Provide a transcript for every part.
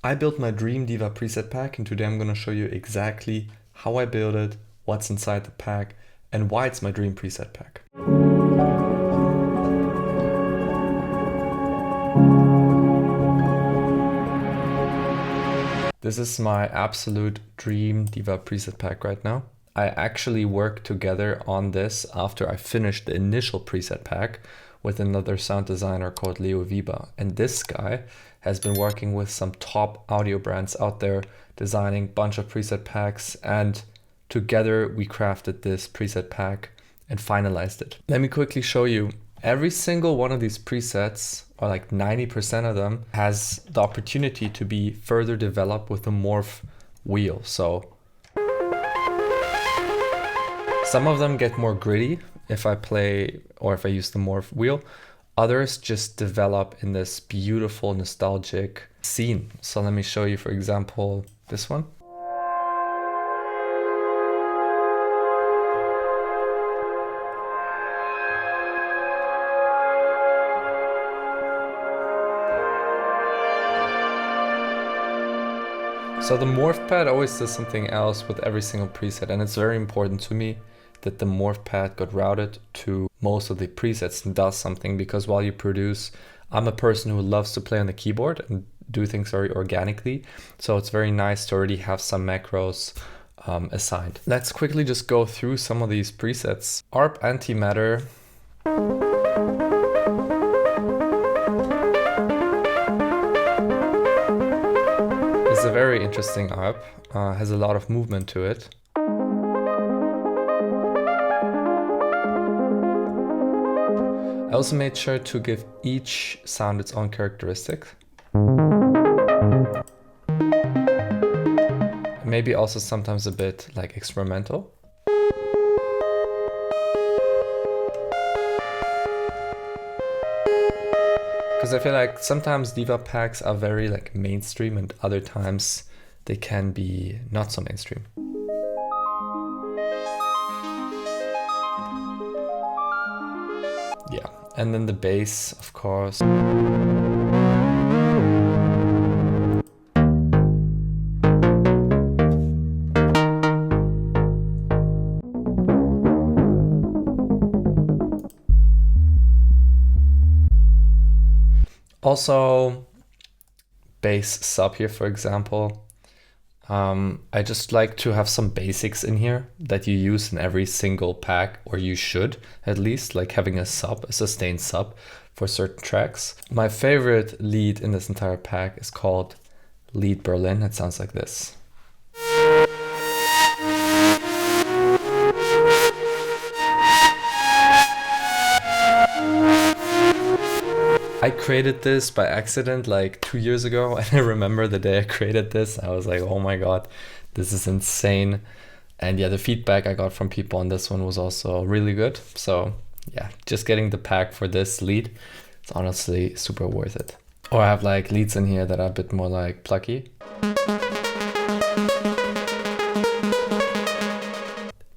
I built my dream DIVA preset pack, and today I'm going to show you exactly how I built it, what's inside the pack, and why it's my dream preset pack. This is my absolute dream DIVA preset pack right now. I actually worked together on this after I finished the initial preset pack with another sound designer called DIVA. And this guy has been working with some top audio brands out there, designing a bunch of preset packs, and together we crafted this preset pack and finalized it. Let me quickly show you. Every single one of these presets, or like 90% of them, has the opportunity to be further developed with the morph wheel. So some of them get more gritty if I play or if I use the morph wheel. Others just develop in this beautiful nostalgic scene. So let me show you, for example, this one. So the morph pad always does something else with every single preset, and it's very important to me that the morph pad got routed to most of the presets and does something, because while you produce, I'm a person who loves to play on the keyboard and do things very organically. So it's very nice to already have some macros assigned. Let's quickly just go through some of these presets. ARP Antimatter. It's a very interesting ARP, has a lot of movement to it. I also made sure to give each sound its own characteristic. Maybe also sometimes a bit like experimental. Because I feel like sometimes DIVA packs are very like mainstream, and other times they can be not so mainstream. Yeah, and then the bass, of course. Also, bass sub here, for example. I just like to have some basics in here that you use in every single pack, or you should at least, like having a sub, a sustained sub for certain tracks. My favorite lead in this entire pack is called Lead Berlin. It sounds like this. I created this by accident like 2 years ago, and I remember the day I created this, I was like, oh my god, this is insane. And yeah, the feedback I got from people on this one was also really good. So yeah, just getting the pack for this lead, it's honestly super worth it. Or I have like leads in here that are a bit more like plucky.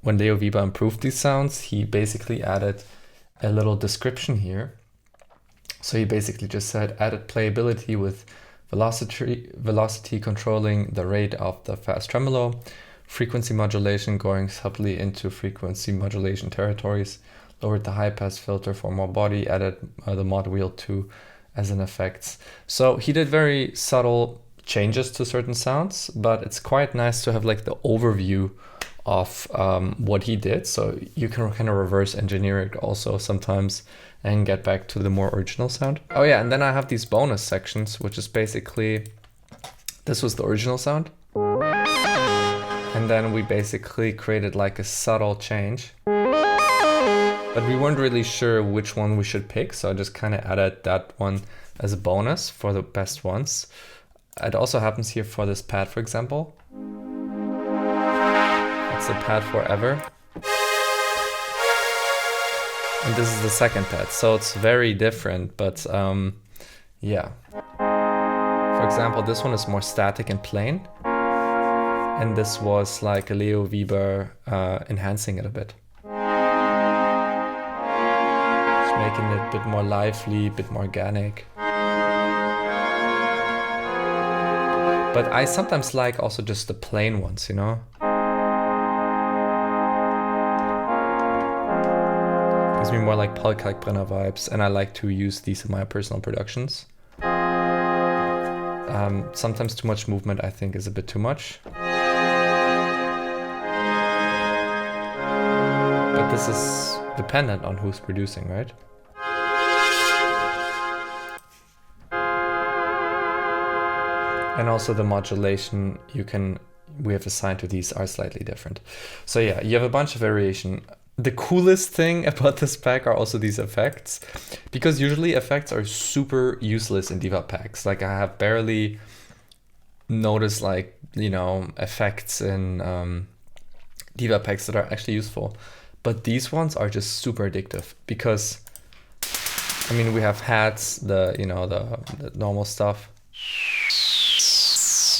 When DIVA improved these sounds, he basically added a little description here. So he basically just said added playability with velocity controlling the rate of the fast tremolo, frequency modulation going subtly into frequency modulation territories, lowered the high pass filter for more body, added the mod wheel too as an effects. So he did very subtle changes to certain sounds, but it's quite nice to have like the overview of what he did. So you can kind of reverse engineer it also sometimes and get back to the more original sound. Oh yeah, and then I have these bonus sections, which is basically, this was the original sound. And then we basically created like a subtle change. But we weren't really sure which one we should pick, so I just kind of added that one as a bonus for the best ones. It also happens here for this pad, for example. It's the pad forever. And this is the second pad, so it's very different, but yeah. For example, this one is more static and plain, and this was like a DIVA enhancing it a bit. Just making it a bit more lively, a bit more organic. But I sometimes like also just the plain ones, you know? Gives me more like Paul Kalkbrenner vibes, and I like to use these in my personal productions. Sometimes too much movement, I think, is a bit too much. But this is dependent on who's producing, right? And also the modulation we have assigned to these are slightly different. So yeah, you have a bunch of variation. The coolest thing about this pack are also these effects, because usually effects are super useless in DIVA packs. Like I have barely noticed like, you know, effects in DIVA packs that are actually useful. But these ones are just super addictive because, I mean, we have hats, the normal stuff.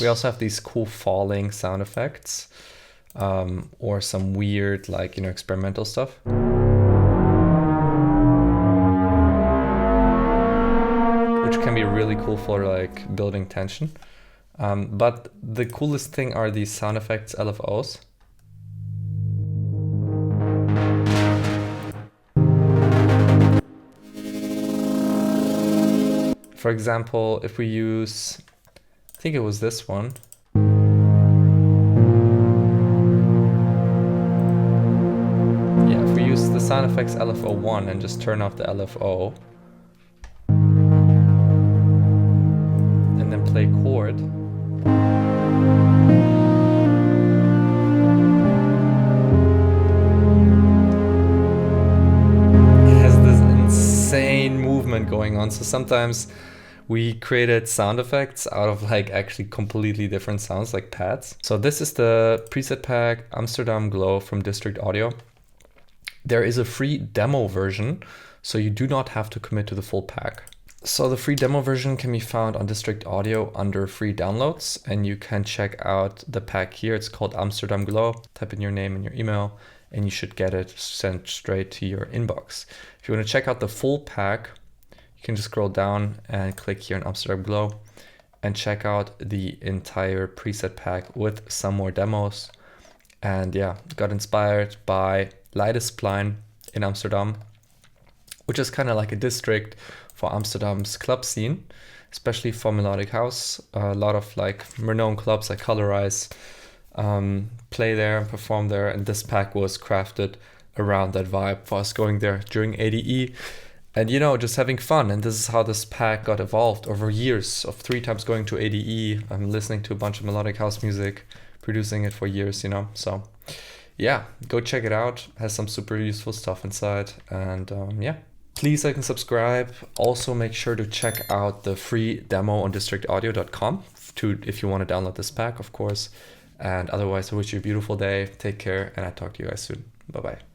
We also have these cool falling sound effects, or some weird, like, you know, experimental stuff. Which can be really cool for like building tension. But the coolest thing are these sound effects, LFOs. For example, if we use, I think it was this one. Yeah, if we use the sound effects LFO1 and just turn off the LFO, and then play chord. It has this insane movement going on. So sometimes we created sound effects out of like actually completely different sounds, like pads. So this is the preset pack Amsterdam Glow from District Audio. There is a free demo version, so you do not have to commit to the full pack. So the free demo version can be found on District Audio under free downloads, and you can check out the pack here. It's called Amsterdam Glow. Type in your name and your email, and you should get it sent straight to your inbox. If you want to check out the full pack, you can just scroll down and click here on Amsterdam Glow and check out the entire preset pack with some more demos. And yeah, got inspired by Leidseplein in Amsterdam, which is kind of like a district for Amsterdam's club scene, especially for melodic house. A lot of like renowned clubs like Colorize play there and perform there. And this pack was crafted around that vibe for us going there during ADE. And, you know, just having fun. And this is how this pack got evolved over years of 3 times going to ADE. I'm listening to a bunch of melodic house music, producing it for years, you know. So, yeah, go check it out. It has some super useful stuff inside. And, yeah, please like and subscribe. Also, make sure to check out the free demo on districtaudio.com if you want to download this pack, of course. And otherwise, I wish you a beautiful day. Take care, and I'll talk to you guys soon. Bye-bye.